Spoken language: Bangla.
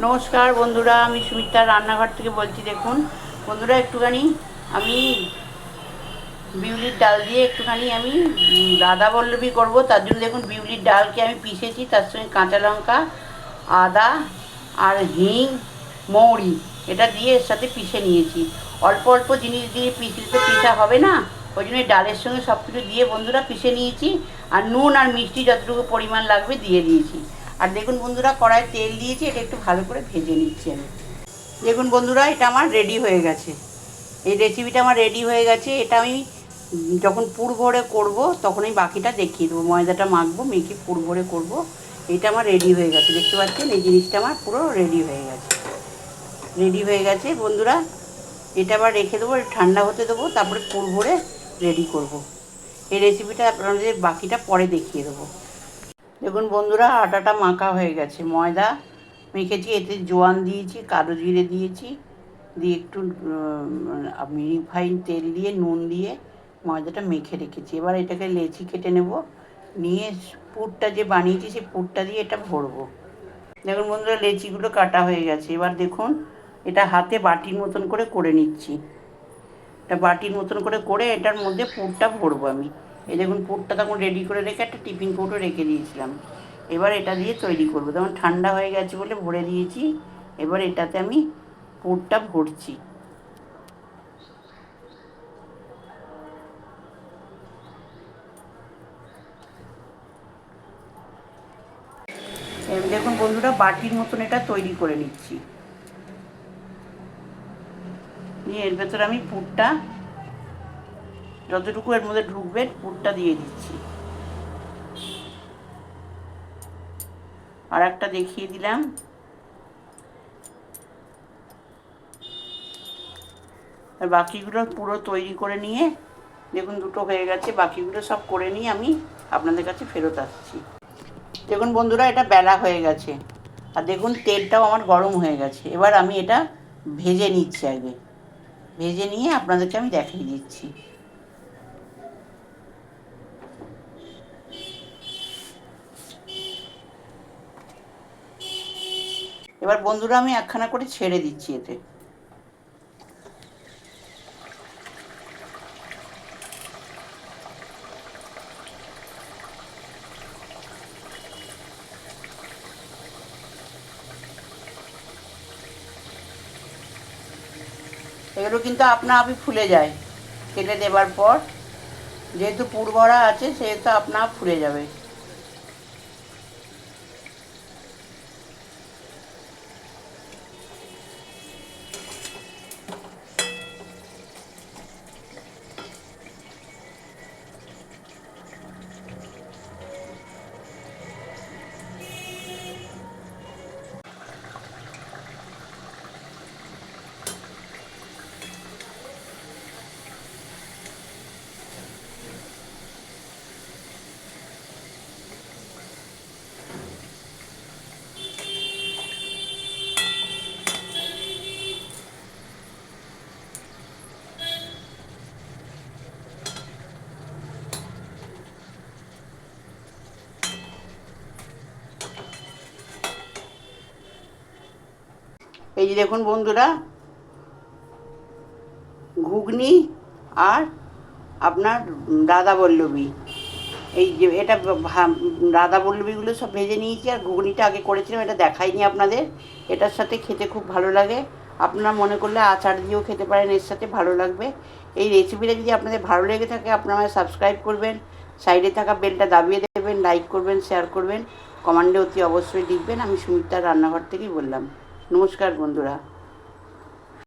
নমস্কার বন্ধুরা, আমি সুমিতার রান্নাঘর থেকে বলছি। দেখুন বন্ধুরা, একটুখানি আমি বিউলির ডাল দিয়ে একটুখানি আমি রাধা বল্লভী করবো। তার জন্য দেখুন বিউলির ডালকে আমি পিষেছি, তার সঙ্গে কাঁচা লঙ্কা, আদা আর হিং, মৌরি এটা দিয়ে এর সাথে পিষে নিয়েছি। অল্প অল্প জিনিস দিয়ে পিষলে তো পিষা হবে না, ওই জন্য ডালের সঙ্গে সব কিছু দিয়ে বন্ধুরা পিষে নিয়েছি। আর নুন আর মিষ্টি যতটুকু পরিমাণ লাগবে দিয়ে দিয়েছি। আর দেখুন বন্ধুরা, কড়াই তেল দিয়েছি, এটা একটু ভালো করে ভেজে নিচ্ছি আমি। দেখুন বন্ধুরা, এটা আমার রেডি হয়ে গেছে। এই রেসিপিটা আমার রেডি হয়ে গেছে। এটা আমি যখন পুর ভরে করবো তখন আমি বাকিটা দেখিয়ে দেবো। ময়দাটা মাখবো, মেখে পুর ভরে করবো। এটা আমার রেডি হয়ে গেছে, দেখতে পাচ্ছেন এই জিনিসটা আমার পুরো রেডি হয়ে গেছে। রেডি হয়ে গেছে বন্ধুরা, এটা আবার রেখে দেবো, ঠান্ডা হতে দেবো, তারপরে পুর ভরে রেডি করব। এই রেসিপিটা আপনাদের বাকিটা পরে দেখিয়ে দেবো। দেখুন বন্ধুরা, আটাটা মাখা হয়ে গেছে, ময়দা মেখেছি, এতে জোয়ান দিয়েছি, কালো জিরে দিয়েছি, দিয়ে একটু আমি রিফাইন তেল দিয়ে নুন দিয়ে ময়দাটা মেখে রেখেছি। এবার এটাকে লেচি কেটে নেব, নিয়ে পুরটা যে বানিয়েছি সেই পুরটা দিয়ে এটা ভরবো। দেখুন বন্ধুরা, লেচিগুলো কাটা হয়ে গেছে। এবার দেখুন এটা হাতে বাটির মতন করে নিচ্ছি। এটা বাটির মতন করে এটার মধ্যে পুরটা ভরবো আমি। এই দেখুন পুরটা তখন রেডি করে রেখে একটা টিফিন কৌটো রেখে দিয়েছিলাম। এবার এটা দিয়ে তৈরি করবো, তখন ঠান্ডা হয়ে গেছে বলে ভরে দিয়েছি। এবার এটাতে আমি পুরটা ভরছি। দেখুন বন্ধুরা, বাটির মতন এটা তৈরি করে নিচ্ছি। নিয়ে এর ভেতরে আমি পুরটা যতটুকু এর মধ্যে ঢুকবে পুরটা দিয়ে দিচ্ছি। আর একটা দেখিয়ে দিলাম। আর বাকিগুলো পুরো তৈরি করে নিয়ে দেখুন দুটো হয়ে গেছে, বাকিগুলো সব করে নিয়ে আমি আপনাদের কাছে ফেরত আসছি। দেখুন বন্ধুরা, এটা বেলা হয়ে গেছে, আর দেখুন তেলটাও আমার গরম হয়ে গেছে। এবার আমি এটা ভেজে নিচ্ছি আগে, ভেজে নিয়ে আপনাদেরকে আমি দেখিয়ে দিচ্ছি। এবার বন্ধুরা, আমি একখানা করে ছেড়ে দিচ্ছি এতে। এগুলো কিন্তু আপনা আপনি ফুলে যায় তেলে দেবার পর, যেহেতু পুর ভরা আছে সেহেতু আপনা আপ ফুলে যাবে। এই যে দেখুন বন্ধুরা, ঘুগনি আর আপনার রাধা বল্লভী, এই যে এটা রাধা বল্লভীগুলো সব ভেজে নিয়েছি। আর ঘুগনিটা আগে করেছিলাম, এটা দেখাইনি আপনাদের। এটার সাথে খেতে খুব ভালো লাগে। আপনারা মনে করলে আচার দিয়েও খেতে পারেন, এর সাথে ভালো লাগবে। এই রেসিপিটা যদি আপনাদের ভালো লেগে থাকে, আপনারা সাবস্ক্রাইব করবেন, সাইডে থাকা বেলটা দাবিয়ে দেবেন, লাইক করবেন, শেয়ার করবেন, কমেন্টে অতি অবশ্যই লিখবেন। আমি সুমিতার রান্নাঘর থেকেই বললাম। নমস্কার বন্ধুরা।